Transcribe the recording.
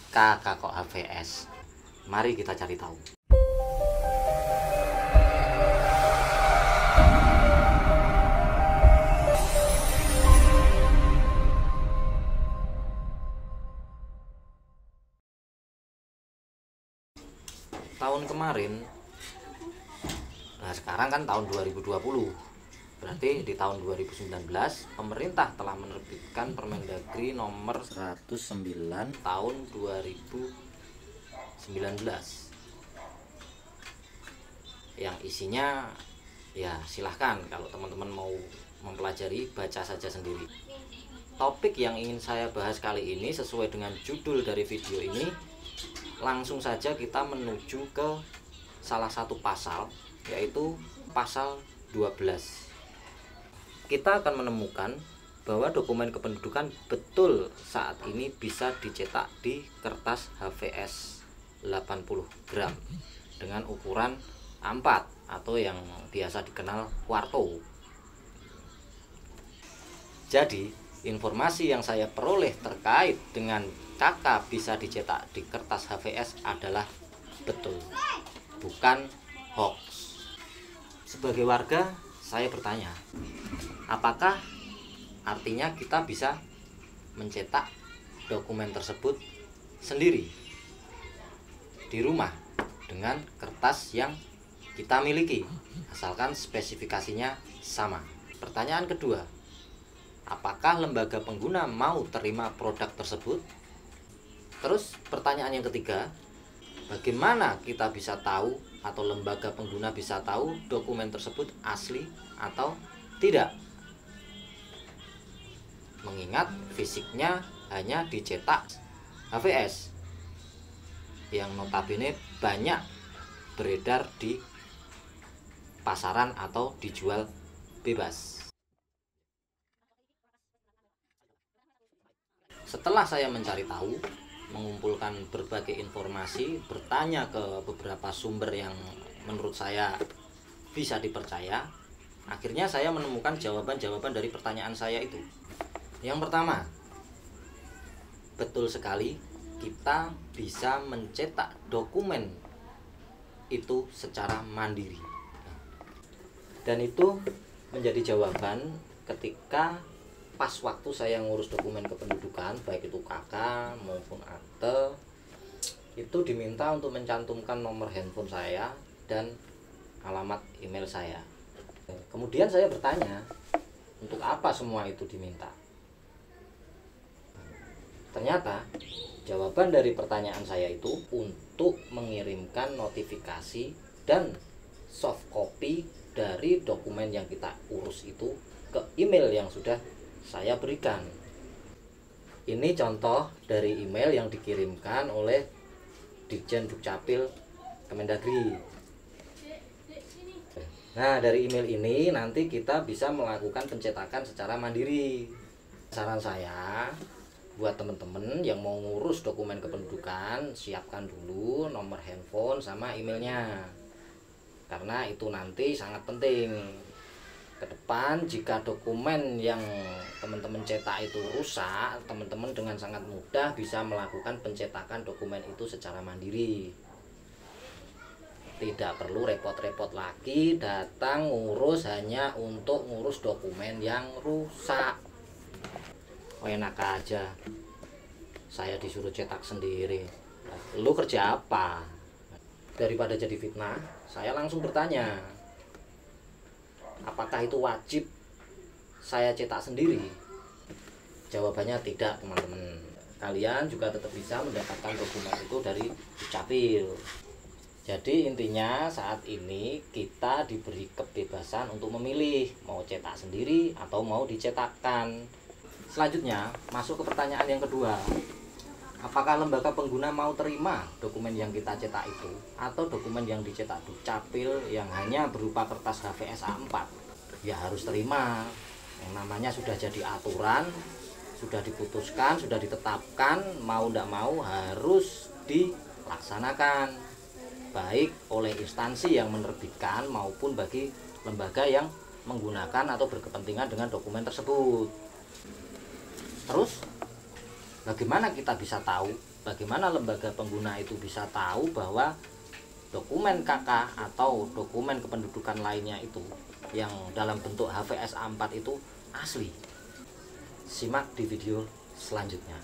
Kakak kok HVS? Mari kita cari tahu. Tahun kemarin, nah sekarang kan tahun 2020, berarti di tahun 2019 pemerintah telah menerbitkan Permendagri nomor 109 tahun 2019 yang isinya ya silahkan kalau teman-teman mau mempelajari, baca saja sendiri. Topik yang ingin saya bahas kali ini sesuai dengan judul dari video ini, langsung saja kita menuju ke salah satu pasal, yaitu pasal 12. Kita akan menemukan bahwa dokumen kependudukan betul saat ini bisa dicetak di kertas HVS 80 gram dengan ukuran A4 atau yang biasa dikenal kuarto. Jadi, informasi yang saya peroleh terkait dengan kakak bisa dicetak di kertas HVS adalah betul, bukan hoax. Sebagai warga, saya bertanya, apakah artinya kita bisa mencetak dokumen tersebut sendiri di rumah dengan kertas yang kita miliki, asalkan spesifikasinya sama? Pertanyaan kedua, apakah lembaga pengguna mau terima produk tersebut? Terus pertanyaan yang ketiga, bagaimana kita bisa tahu atau lembaga pengguna bisa tahu dokumen tersebut asli atau tidak? Mengingat fisiknya hanya dicetak HVS yang notabene banyak beredar di pasaran atau dijual bebas. Setelah saya mencari tahu, mengumpulkan berbagai informasi, bertanya ke beberapa sumber yang menurut saya bisa dipercaya, akhirnya saya menemukan jawaban-jawaban dari pertanyaan saya itu. Yang pertama, betul sekali kita bisa mencetak dokumen itu secara mandiri. Dan itu menjadi jawaban ketika pas waktu saya ngurus dokumen kependudukan, baik itu KK maupun akte, itu diminta untuk mencantumkan nomor handphone saya dan alamat email saya. Kemudian saya bertanya, untuk apa semua itu diminta? Ternyata jawaban dari pertanyaan saya itu untuk mengirimkan notifikasi dan soft copy dari dokumen yang kita urus itu ke email yang sudah saya berikan. Ini contoh dari email yang dikirimkan oleh Ditjen Dukcapil Kemendagri. Nah, dari email ini nanti kita bisa melakukan pencetakan secara mandiri. Saran saya buat teman-teman yang mau ngurus dokumen kependudukan, siapkan dulu nomor handphone sama emailnya, karena itu nanti sangat penting. Ke depan jika dokumen yang teman-teman cetak itu rusak, teman-teman dengan sangat mudah bisa melakukan pencetakan dokumen itu secara mandiri. Tidak perlu repot-repot lagi datang ngurus hanya untuk ngurus dokumen yang rusak. Oh, enak aja, saya disuruh cetak sendiri. Lu kerja apa? Daripada jadi fitnah, saya langsung bertanya, apakah itu wajib saya cetak sendiri? Jawabannya tidak, teman-teman. Kalian juga tetap bisa mendapatkan dokumen itu dari Dukcapil. Jadi intinya saat ini kita diberi kebebasan untuk memilih mau cetak sendiri atau mau dicetakkan. Selanjutnya masuk ke pertanyaan yang kedua, apakah lembaga pengguna mau terima dokumen yang kita cetak itu atau dokumen yang dicetak Dukcapil yang hanya berupa kertas HVS A4? Ya harus terima. Yang namanya sudah jadi aturan, sudah diputuskan, sudah ditetapkan, mau tidak mau harus dilaksanakan, baik oleh instansi yang menerbitkan maupun bagi lembaga yang menggunakan atau berkepentingan dengan dokumen tersebut. Terus bagaimana kita bisa tahu bagaimana lembaga pengguna itu bisa tahu bahwa dokumen KK atau dokumen kependudukan lainnya itu yang dalam bentuk HVS A4 itu asli? Simak di video selanjutnya.